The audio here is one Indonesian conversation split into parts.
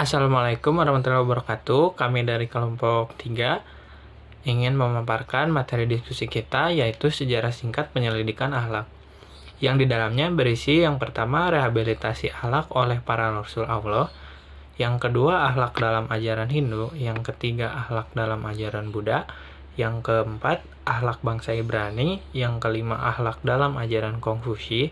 Assalamualaikum warahmatullahi wabarakatuh. Kami dari kelompok 3 ingin memaparkan materi diskusi kita, yaitu sejarah singkat penyelidikan akhlak. Yang di dalamnya berisi yang pertama rehabilitasi akhlak oleh para Rasul Allah, yang kedua akhlak dalam ajaran Hindu, yang ketiga akhlak dalam ajaran Buddha, yang keempat akhlak bangsa Ibrani, yang kelima akhlak dalam ajaran Konfusi,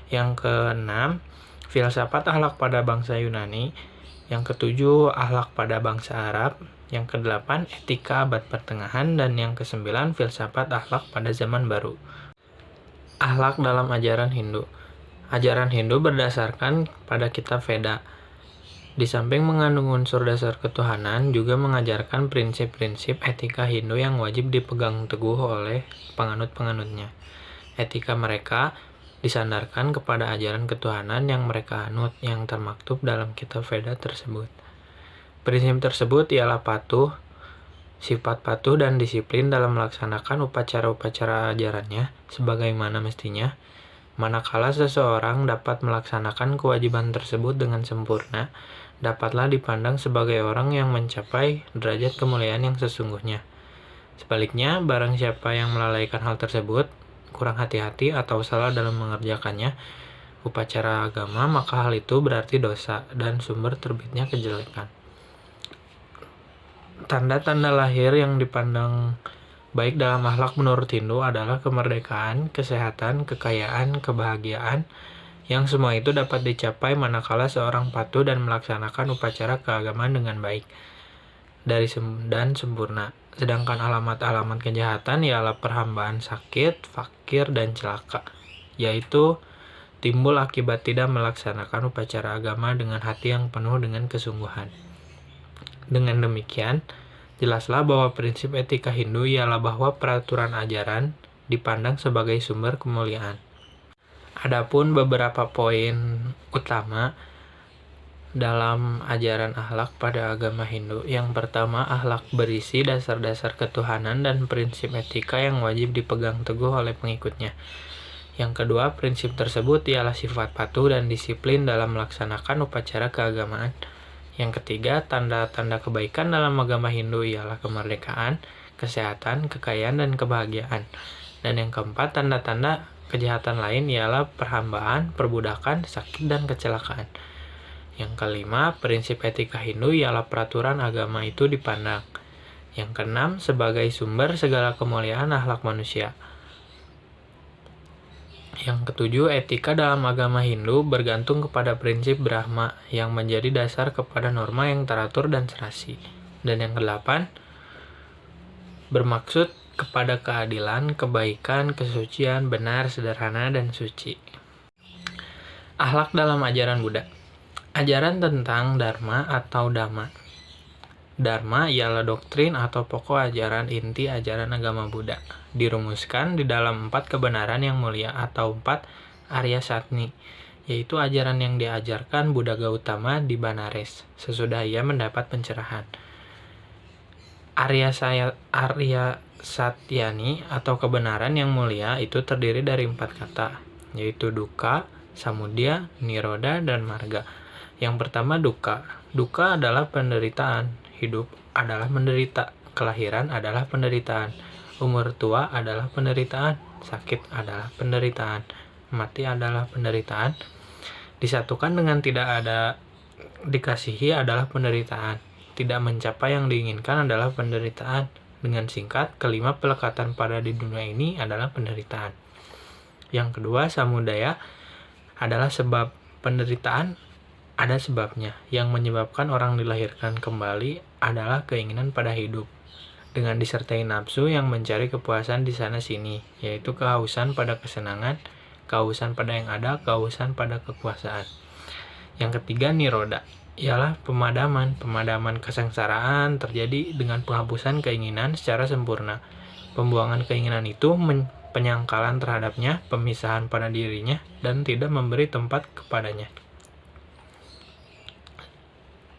yang keenam filsafat akhlak pada bangsa Yunani, yang ketujuh akhlak pada bangsa Arab, yang kedelapan etika abad pertengahan, dan yang kesembilan filsafat akhlak pada zaman baru. Akhlak dalam ajaran Hindu. Ajaran Hindu berdasarkan pada kitab Veda. Di samping mengandung unsur dasar ketuhanan, juga mengajarkan prinsip-prinsip etika Hindu yang wajib dipegang teguh oleh penganut-penganutnya. Etika mereka disandarkan kepada ajaran ketuhanan yang mereka anut yang termaktub dalam kitab Veda tersebut. Prinsip tersebut ialah patuh, sifat patuh dan disiplin dalam melaksanakan upacara-upacara ajarannya sebagaimana mestinya. Manakala seseorang dapat melaksanakan kewajiban tersebut dengan sempurna, dapatlah dipandang sebagai orang yang mencapai derajat kemuliaan yang sesungguhnya. Sebaliknya, barang siapa yang melalaikan hal tersebut, kurang hati-hati atau salah dalam mengerjakannya upacara agama, maka hal itu berarti dosa dan sumber terbitnya kejelekan. Tanda-tanda lahir yang dipandang baik dalam akhlak menurut Hindu adalah kemerdekaan, kesehatan, kekayaan, kebahagiaan, yang semua itu dapat dicapai manakala seorang patuh dan melaksanakan upacara keagamaan dengan baik dan sempurna. Sedangkan alamat-alamat kejahatan ialah perhambaan sakit, fakir, dan celaka, yaitu timbul akibat tidak melaksanakan upacara agama dengan hati yang penuh dengan kesungguhan. Dengan demikian, jelaslah bahwa prinsip etika Hindu ialah bahwa peraturan ajaran dipandang sebagai sumber kemuliaan. Adapun beberapa poin utama dalam ajaran akhlak pada agama Hindu. Yang pertama, akhlak berisi dasar-dasar ketuhanan dan prinsip etika yang wajib dipegang teguh oleh pengikutnya. Yang kedua, prinsip tersebut ialah sifat patuh dan disiplin dalam melaksanakan upacara keagamaan. Yang ketiga, tanda-tanda kebaikan dalam agama Hindu ialah kemerdekaan, kesehatan, kekayaan, dan kebahagiaan. Dan yang keempat, tanda-tanda kejahatan lain ialah perhambaan, perbudakan, sakit, dan kecelakaan. Yang kelima, prinsip etika Hindu ialah peraturan agama itu dipandang. Yang keenam, sebagai sumber segala kemuliaan akhlak manusia. Yang ketujuh, etika dalam agama Hindu bergantung kepada prinsip Brahma yang menjadi dasar kepada norma yang teratur dan serasi. Dan yang kedelapan, bermaksud kepada keadilan, kebaikan, kesucian, benar, sederhana, dan suci. Akhlak dalam ajaran Buddha. Ajaran tentang Dharma atau Dhamma. Dharma ialah doktrin atau pokok ajaran inti ajaran agama Buddha. Dirumuskan di dalam 4 kebenaran yang mulia atau 4 Arya Satni, yaitu ajaran yang diajarkan Buddha Gautama di Banares sesudah ia mendapat pencerahan. Arya Satyani atau kebenaran yang mulia itu terdiri dari 4 kata, yaitu dukkha, samudaya, nirodha, dan marga. Yang pertama, dukkha. Dukkha adalah penderitaan. Hidup adalah menderita. Kelahiran adalah penderitaan. Umur tua adalah penderitaan. Sakit adalah penderitaan. Mati adalah penderitaan. Disatukan dengan tidak ada dikasihi adalah penderitaan. Tidak mencapai yang diinginkan adalah penderitaan. Dengan singkat, kelima pelekatan pada di dunia ini adalah penderitaan. Yang kedua, samudaya adalah sebab penderitaan. Ada sebabnya. Yang menyebabkan orang dilahirkan kembali adalah keinginan pada hidup, dengan disertai nafsu yang mencari kepuasan di sana-sini, yaitu kehausan pada kesenangan, kehausan pada yang ada, kehausan pada kekuasaan. Yang ketiga, nirodha, ialah pemadaman. Pemadaman kesengsaraan terjadi dengan penghapusan keinginan secara sempurna. Pembuangan keinginan itu penyangkalan terhadapnya, pemisahan pada dirinya, dan tidak memberi tempat kepadanya.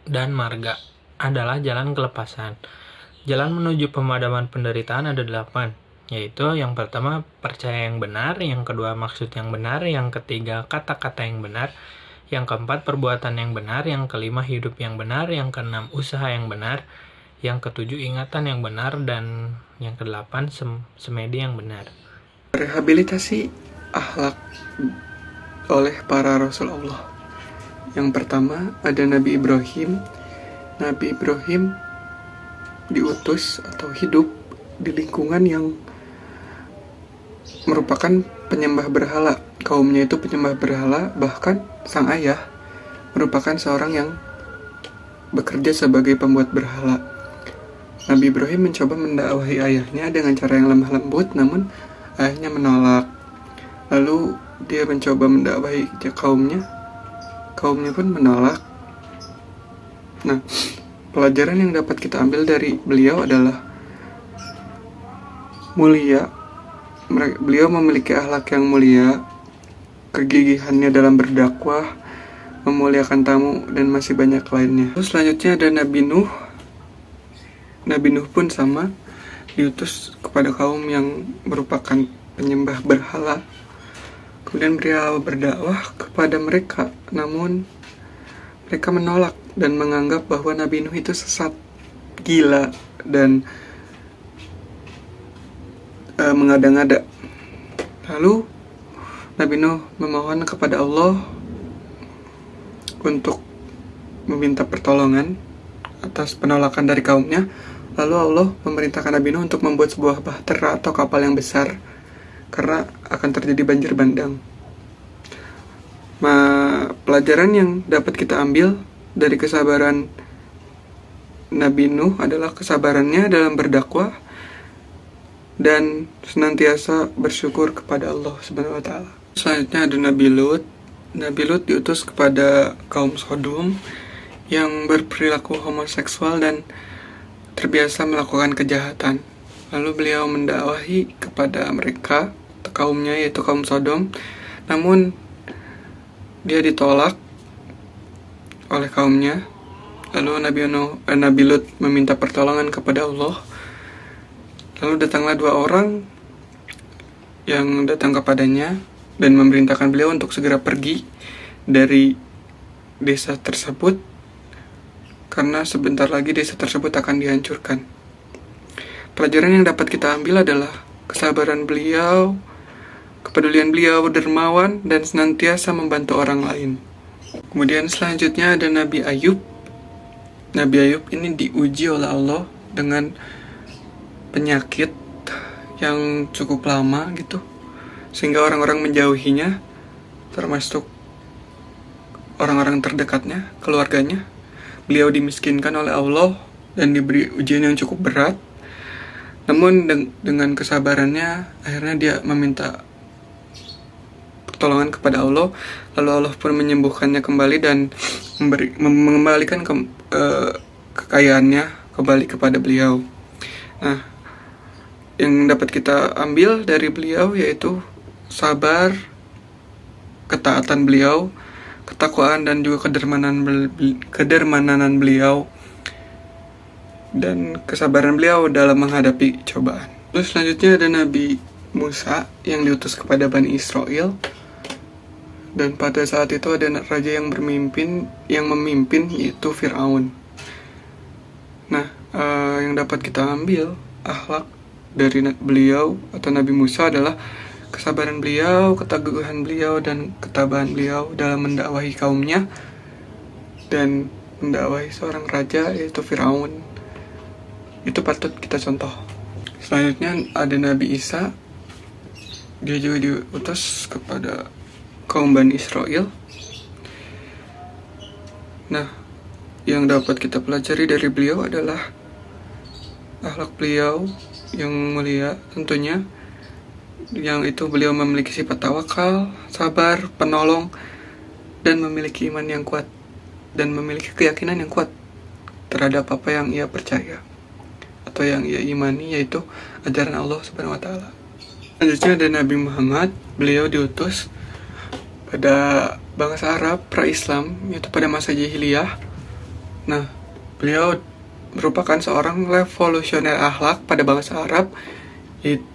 Dan marga adalah jalan kelepasan. Jalan menuju pemadaman penderitaan ada 8, yaitu yang pertama percaya yang benar, yang kedua maksud yang benar, yang ketiga kata-kata yang benar, Yang keempat, perbuatan yang benar. Yang kelima, hidup yang benar. Yang keenam, usaha yang benar. Yang ketujuh, ingatan yang benar. Dan yang kedelapan, semedi yang benar. Rehabilitasi akhlak oleh para Rasul Allah. Yang pertama ada Nabi Ibrahim. Nabi Ibrahim diutus atau hidup di lingkungan yang merupakan penyembah berhala. Kaumnya itu penyembah berhala, bahkan sang ayah merupakan seorang yang bekerja sebagai pembuat berhala. Nabi Ibrahim mencoba mendakwahi ayahnya dengan cara yang lemah lembut, namun ayahnya menolak. Lalu dia mencoba mendakwahi kaumnya pun menolak. Nah, pelajaran yang dapat kita ambil dari beliau adalah mulia. Beliau memiliki akhlak yang mulia, kegigihannya dalam berdakwah, memuliakan tamu, dan masih banyak lainnya. Terus selanjutnya ada Nabi Nuh. Nabi Nuh pun sama, diutus kepada kaum yang merupakan penyembah berhala. Kemudian beliau berdakwah kepada mereka, namun mereka menolak dan menganggap bahwa Nabi Nuh itu sesat, gila, dan mengada-ngada. Lalu Nabi Nuh memohon kepada Allah untuk meminta pertolongan atas penolakan dari kaumnya. Lalu Allah memerintahkan Nabi Nuh untuk membuat sebuah bahtera atau kapal yang besar karena akan terjadi banjir bandang. Pelajaran yang dapat kita ambil dari kesabaran Nabi Nuh adalah kesabarannya dalam berdakwah dan senantiasa bersyukur kepada Allah Subhanahu wa taala. Selanjutnya ada Nabi Lut. Nabi Lut diutus kepada kaum Sodom yang berperilaku homoseksual dan terbiasa melakukan kejahatan. Lalu beliau mendakwahi kepada mereka, kaumnya yaitu kaum Sodom, namun dia ditolak oleh kaumnya. Lalu Nabi Lut meminta pertolongan kepada Allah. Lalu datanglah 2 orang yang datang kepadanya dan memerintahkan beliau untuk segera pergi dari desa tersebut karena sebentar lagi desa tersebut akan dihancurkan. Pelajaran yang dapat kita ambil adalah kesabaran beliau, kepedulian beliau, dermawan, dan senantiasa membantu orang lain. Kemudian selanjutnya ada Nabi Ayub. Nabi Ayub ini diuji oleh Allah dengan penyakit yang cukup lama gitu, sehingga orang-orang menjauhinya, termasuk orang-orang terdekatnya, keluarganya. Beliau dimiskinkan oleh Allah dan diberi ujian yang cukup berat. Namun dengan kesabarannya akhirnya dia meminta pertolongan kepada Allah. Lalu Allah pun menyembuhkannya kembali dan mengembalikan kekayaannya kembali kepada beliau. Nah, yang dapat kita ambil dari beliau yaitu sabar, ketaatan beliau, ketakwaan, dan juga kedermawanan beliau, dan kesabaran beliau dalam menghadapi cobaan. Terus selanjutnya ada Nabi Musa yang diutus kepada Bani Israel. Dan pada saat itu ada raja yang memimpin yaitu Fir'aun. Nah, yang dapat kita ambil akhlak dari beliau atau Nabi Musa adalah kesabaran beliau, keteguhan beliau, dan ketabahan beliau dalam mendakwahi kaumnya dan mendakwahi seorang raja yaitu Fir'aun. Itu patut kita contoh. Selanjutnya ada Nabi Isa. Dia juga diutus kepada kaum Bani Israel. Nah, yang dapat kita pelajari dari beliau adalah akhlak beliau yang mulia tentunya, yang itu beliau memiliki sifat tawakal, sabar, penolong, dan memiliki iman yang kuat dan memiliki keyakinan yang kuat terhadap apa yang ia percaya atau yang ia imani, yaitu ajaran Allah Subhanahu wa taala. Selanjutnya ada Nabi Muhammad. Beliau diutus pada bangsa Arab pra-Islam, yaitu pada masa jahiliyah. Nah, beliau merupakan seorang revolusioner akhlak pada bangsa Arab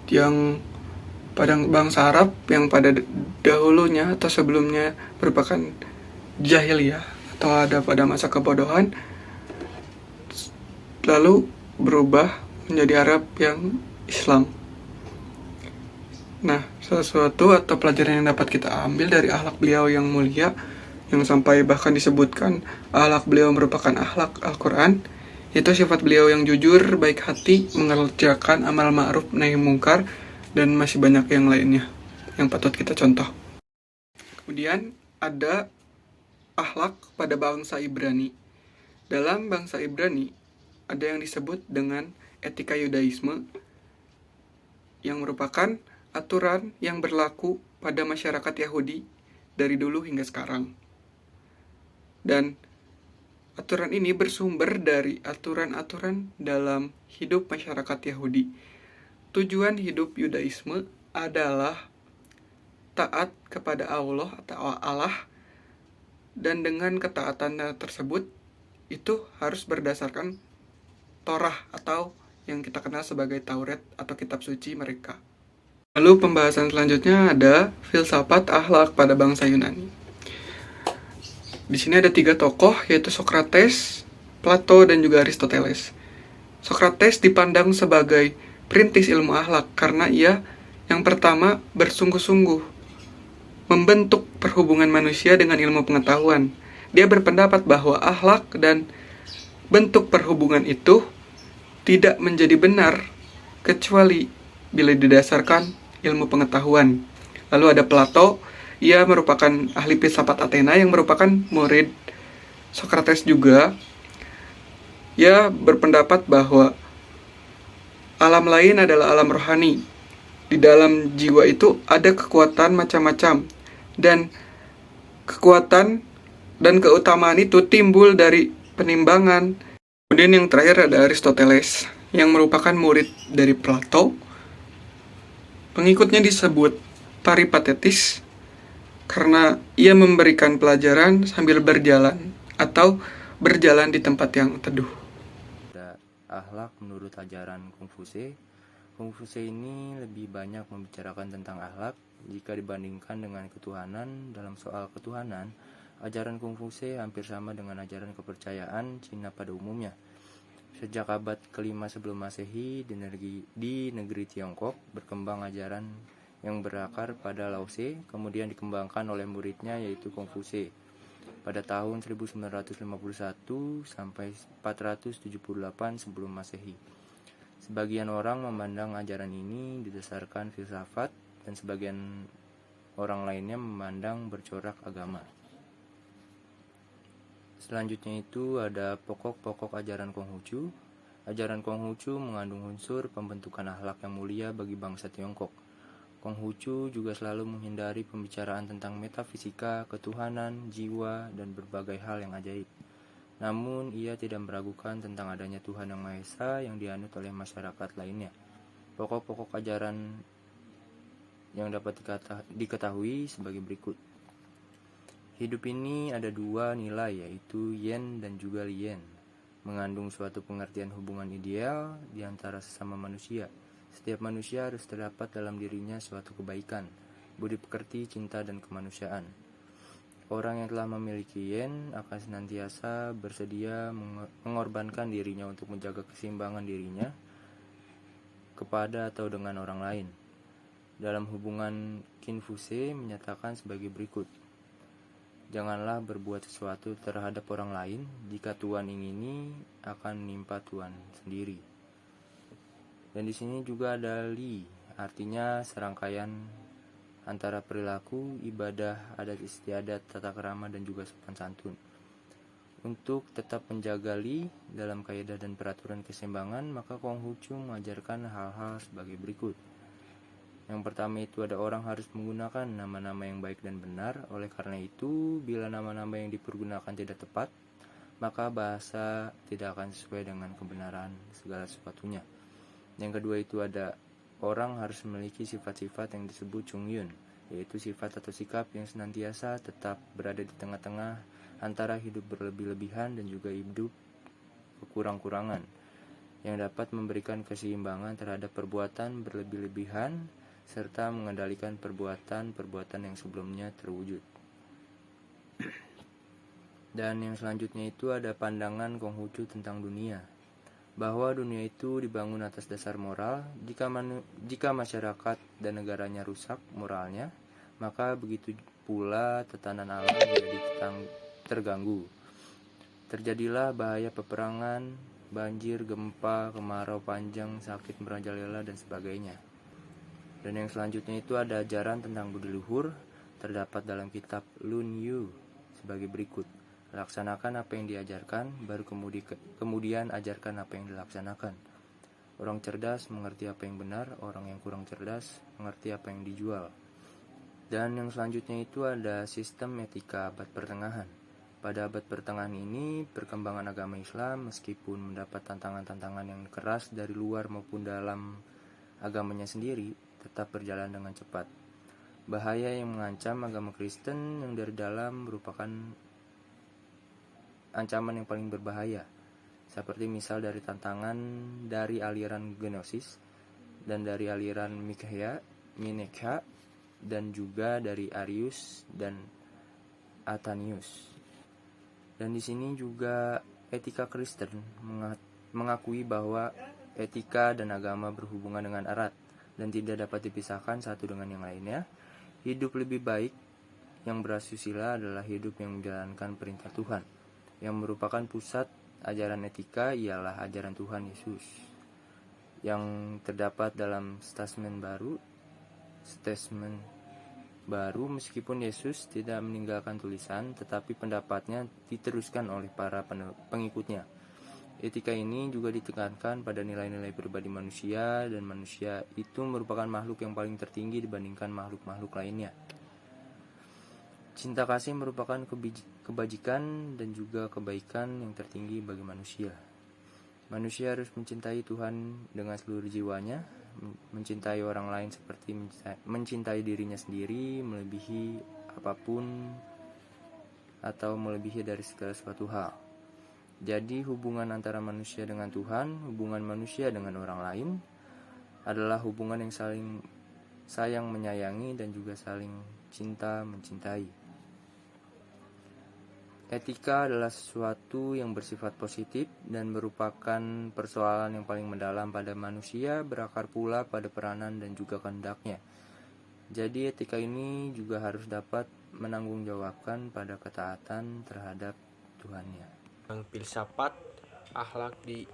yang pada bangsa Arab yang pada dahulunya atau sebelumnya merupakan jahiliyah atau ada pada masa kebodohan, lalu berubah menjadi Arab yang Islam. Nah, sesuatu atau pelajaran yang dapat kita ambil dari akhlak beliau yang mulia, yang sampai bahkan disebutkan akhlak beliau merupakan akhlak Al-Quran, itu sifat beliau yang jujur, baik hati, mengerjakan amal ma'ruf nahi mungkar, dan masih banyak yang lainnya yang patut kita contoh. Kemudian ada akhlak pada bangsa Ibrani. Dalam bangsa Ibrani ada yang disebut dengan etika Yudaisme, yang merupakan aturan yang berlaku pada masyarakat Yahudi dari dulu hingga sekarang. Dan aturan ini bersumber dari aturan-aturan dalam hidup masyarakat Yahudi. Tujuan hidup Yudaisme adalah taat kepada Allah atau Allah, dan dengan ketaatan tersebut itu harus berdasarkan Torah atau yang kita kenal sebagai Taurat atau kitab suci mereka. Lalu pembahasan selanjutnya ada filsafat akhlak pada bangsa Yunani. Di sini ada 3 tokoh, yaitu Sokrates, Plato, dan juga Aristoteles. Sokrates dipandang sebagai perintis ilmu akhlak karena ia yang pertama bersungguh-sungguh membentuk perhubungan manusia dengan ilmu pengetahuan. Dia berpendapat bahwa akhlak dan bentuk perhubungan itu tidak menjadi benar kecuali bila didasarkan ilmu pengetahuan. Lalu ada Plato, ia merupakan ahli filsafat Athena yang merupakan murid Sokrates juga. Ia berpendapat bahwa alam lain adalah alam rohani. Di dalam jiwa itu ada kekuatan macam-macam, dan kekuatan dan keutamaan itu timbul dari penimbangan. Kemudian yang terakhir ada Aristoteles yang merupakan murid dari Plato. Pengikutnya disebut peripatetis karena ia memberikan pelajaran sambil berjalan atau berjalan di tempat yang teduh. Akhlak menurut ajaran Konfuse. Konfuse ini lebih banyak membicarakan tentang akhlak jika dibandingkan dengan ketuhanan. Dalam soal ketuhanan, ajaran Konfuse hampir sama dengan ajaran kepercayaan Cina pada umumnya. Sejak abad ke-5 sebelum Masehi, di negeri Tiongkok berkembang ajaran yang berakar pada Laozi, kemudian dikembangkan oleh muridnya yaitu Konfuse pada tahun 1951 sampai 478 sebelum Masehi. Sebagian orang memandang ajaran ini didasarkan filsafat dan sebagian orang lainnya memandang bercorak agama. Selanjutnya itu ada pokok-pokok ajaran Konghucu. Ajaran Konghucu mengandung unsur pembentukan akhlak yang mulia bagi bangsa Tiongkok. Konghucu juga selalu menghindari pembicaraan tentang metafisika, ketuhanan, jiwa, dan berbagai hal yang ajaib. Namun, ia tidak meragukan tentang adanya Tuhan Yang Maha Esa yang dianut oleh masyarakat lainnya. Pokok-pokok ajaran yang dapat diketahui sebagai berikut. Hidup ini ada 2 nilai, yaitu yen dan juga lien, mengandung suatu pengertian hubungan ideal di antara sesama manusia. Setiap manusia harus terdapat dalam dirinya suatu kebaikan, budi pekerti, cinta, dan kemanusiaan. Orang yang telah memiliki yen akan senantiasa bersedia mengorbankan dirinya untuk menjaga keseimbangan dirinya kepada atau dengan orang lain. Dalam hubungan Kinfuse menyatakan sebagai berikut. Janganlah berbuat sesuatu terhadap orang lain jika Tuhan ingini akan menimpa Tuhan sendiri. Dan di sini juga ada li, artinya serangkaian antara perilaku, ibadah, adat istiadat, tata krama, dan juga sopan santun. Untuk tetap menjaga li dalam kaidah dan peraturan keseimbangan, maka Konghucu mengajarkan hal-hal sebagai berikut. Yang pertama itu ada orang harus menggunakan nama-nama yang baik dan benar. Oleh karena itu, bila nama-nama yang dipergunakan tidak tepat, maka bahasa tidak akan sesuai dengan kebenaran segala sesuatunya. Yang kedua itu ada orang harus memiliki sifat-sifat yang disebut Chungyun, yaitu sifat atau sikap yang senantiasa tetap berada di tengah-tengah antara hidup berlebih-lebihan dan juga hidup kekurang-kurangan, yang dapat memberikan keseimbangan terhadap perbuatan berlebih-lebihan serta mengendalikan perbuatan-perbuatan yang sebelumnya terwujud. Dan yang selanjutnya itu ada pandangan Konghucu tentang dunia, bahwa dunia itu dibangun atas dasar moral. Jika masyarakat dan negaranya rusak moralnya, maka begitu pula tatanan alam menjadi terganggu. Terjadilah bahaya peperangan, banjir, gempa, kemarau panjang, sakit merajalela, dan sebagainya. Dan yang selanjutnya itu ada ajaran tentang budi luhur, terdapat dalam kitab Lun Yu sebagai berikut. Laksanakan apa yang diajarkan, baru kemudian ajarkan apa yang dilaksanakan. Orang cerdas mengerti apa yang benar, orang yang kurang cerdas mengerti apa yang dijual. Dan yang selanjutnya itu ada sistem etika abad pertengahan. Pada abad pertengahan ini, perkembangan agama Islam meskipun mendapat tantangan-tantangan yang keras dari luar maupun dalam agamanya sendiri, tetap berjalan dengan cepat. Bahaya yang mengancam agama Kristen yang dari dalam merupakan ancaman yang paling berbahaya, seperti misal dari tantangan dari aliran Gnosis dan dari aliran Minekha, dan juga dari Arius dan Atanius. Dan di sini juga etika Kristen mengakui bahwa etika dan agama berhubungan dengan erat dan tidak dapat dipisahkan satu dengan yang lainnya. Hidup lebih baik yang berasusila adalah hidup yang menjalankan perintah Tuhan. Yang merupakan pusat ajaran etika ialah ajaran Tuhan Yesus, yang terdapat dalam statement baru. Meskipun Yesus tidak meninggalkan tulisan, tetapi pendapatnya diteruskan oleh para pengikutnya. Etika ini juga ditekankan pada nilai-nilai pribadi manusia, dan manusia itu merupakan makhluk yang paling tertinggi dibandingkan makhluk-makhluk lainnya. Cinta kasih merupakan kebajikan dan juga kebaikan yang tertinggi bagi manusia. Manusia harus mencintai Tuhan dengan seluruh jiwanya, mencintai orang lain seperti mencintai dirinya sendiri, melebihi apapun atau melebihi dari segala suatu hal. Jadi hubungan antara manusia dengan Tuhan, hubungan manusia dengan orang lain adalah hubungan yang saling sayang menyayangi dan juga saling cinta mencintai. Etika adalah sesuatu yang bersifat positif dan merupakan persoalan yang paling mendalam pada manusia, berakar pula pada peranan dan juga kehendaknya. Jadi etika ini juga harus dapat menanggungjawabkan pada ketaatan terhadap Tuhannya. Filsafat akhlak di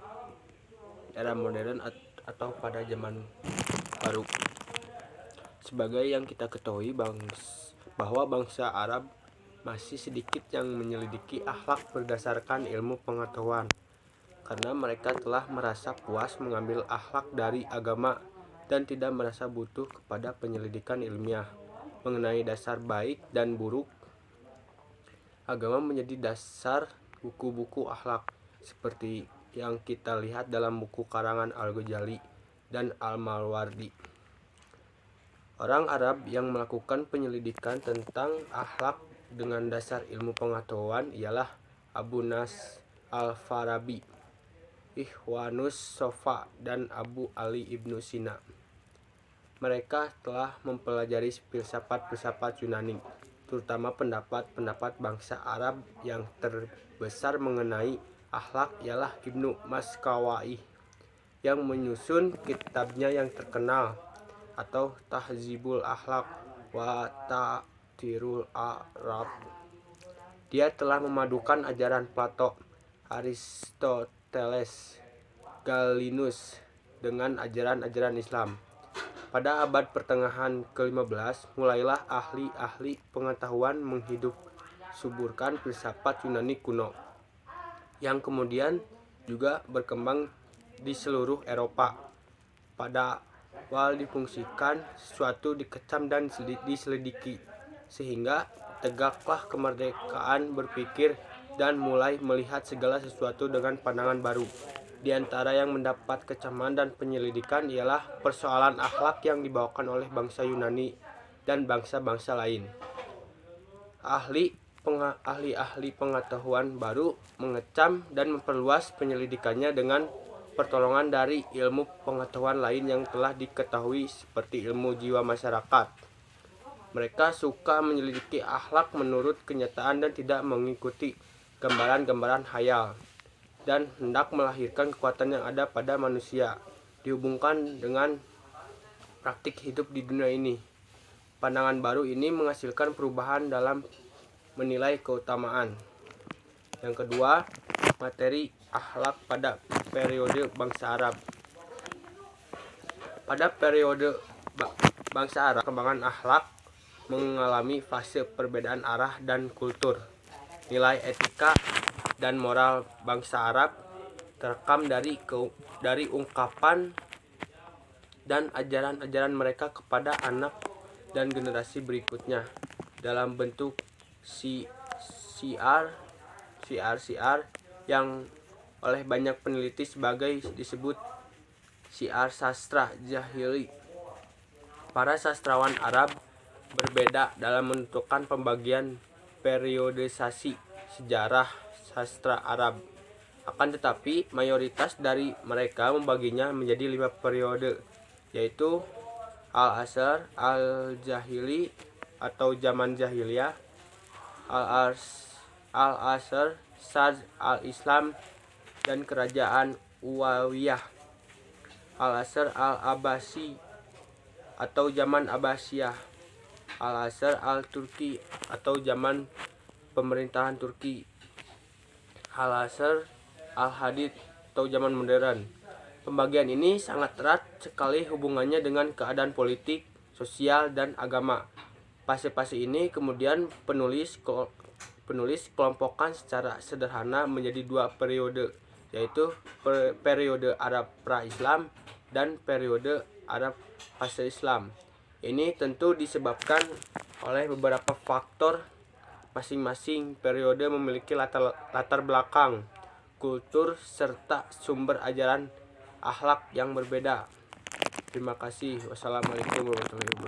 era modern atau pada zaman baru. Sebagai yang kita ketahui bahwa bangsa Arab masih sedikit yang menyelidiki akhlak berdasarkan ilmu pengetahuan, karena mereka telah merasa puas mengambil akhlak dari agama dan tidak merasa butuh kepada penyelidikan ilmiah mengenai dasar baik dan buruk. Agama menjadi dasar buku-buku akhlak seperti yang kita lihat dalam buku karangan Al-Ghazali dan Al-Mawardi. Orang Arab yang melakukan penyelidikan tentang akhlak dengan dasar ilmu pengetahuan ialah Abu Nas Al-Farabi, Ikhwanus Sofa, dan Abu Ali Ibnu Sina. Mereka telah mempelajari filsafat-filsafat Yunani, terutama pendapat-pendapat bangsa Arab. Yang terbesar mengenai akhlak ialah Ibnu Maskawai, yang menyusun kitabnya yang terkenal atau Tahzibul Akhlak wa Ta'tirul Arab. Dia telah memadukan ajaran Plato, Aristoteles, Galinus dengan ajaran-ajaran Islam. Pada abad pertengahan ke-15, mulailah ahli-ahli pengetahuan menghidup suburkan filsafat Yunani kuno, yang kemudian juga berkembang di seluruh Eropa. Pada awal difungsikan, sesuatu dikecam dan diselidiki, sehingga tegaklah kemerdekaan berpikir dan mulai melihat segala sesuatu dengan pandangan baru. Di antara yang mendapat kecaman dan penyelidikan ialah persoalan akhlak yang dibawakan oleh bangsa Yunani dan bangsa-bangsa lain. Ahli-ahli pengetahuan baru mengecam dan memperluas penyelidikannya dengan pertolongan dari ilmu pengetahuan lain yang telah diketahui seperti ilmu jiwa masyarakat. Mereka suka menyelidiki akhlak menurut kenyataan dan tidak mengikuti gambaran-gambaran khayal, dan hendak melahirkan kekuatan yang ada pada manusia, dihubungkan dengan praktik hidup di dunia ini. Pandangan baru ini menghasilkan perubahan dalam menilai keutamaan. Yang kedua, materi akhlak pada periode bangsa Arab. Pada periode bangsa Arab, perkembangan akhlak mengalami fase perbedaan arah dan kultur. Nilai etika dan moral bangsa Arab terekam dari ungkapan dan ajaran-ajaran mereka kepada anak dan generasi berikutnya dalam bentuk syiar yang oleh banyak peneliti disebut syiar sastra jahili. Para sastrawan Arab berbeda dalam menentukan pembagian periodisasi sejarah sastra Arab. Akan tetapi, mayoritas dari mereka membaginya menjadi 5 periode, yaitu Al-Asr, Al-Jahili atau zaman jahiliyah, Al-Asr, Sadr, Al-Islam, dan kerajaan Umayyah, Al-Asr Al-Abbasi atau zaman Abbasiyah, Al-Asr Al-Turki atau zaman pemerintahan Turki, Al-Asr Al-Hadid atau zaman modern. Pembagian ini sangat erat sekali hubungannya dengan keadaan politik, sosial, dan agama. Fase-fase ini kemudian penulis kelompokkan secara sederhana menjadi 2 periode, yaitu periode Arab pra-Islam dan periode Arab fase Islam. Ini tentu disebabkan oleh beberapa faktor. Masing-masing periode memiliki latar belakang, kultur, serta sumber ajaran akhlak yang berbeda. Terima kasih. Wassalamualaikum warahmatullahi wabarakatuh.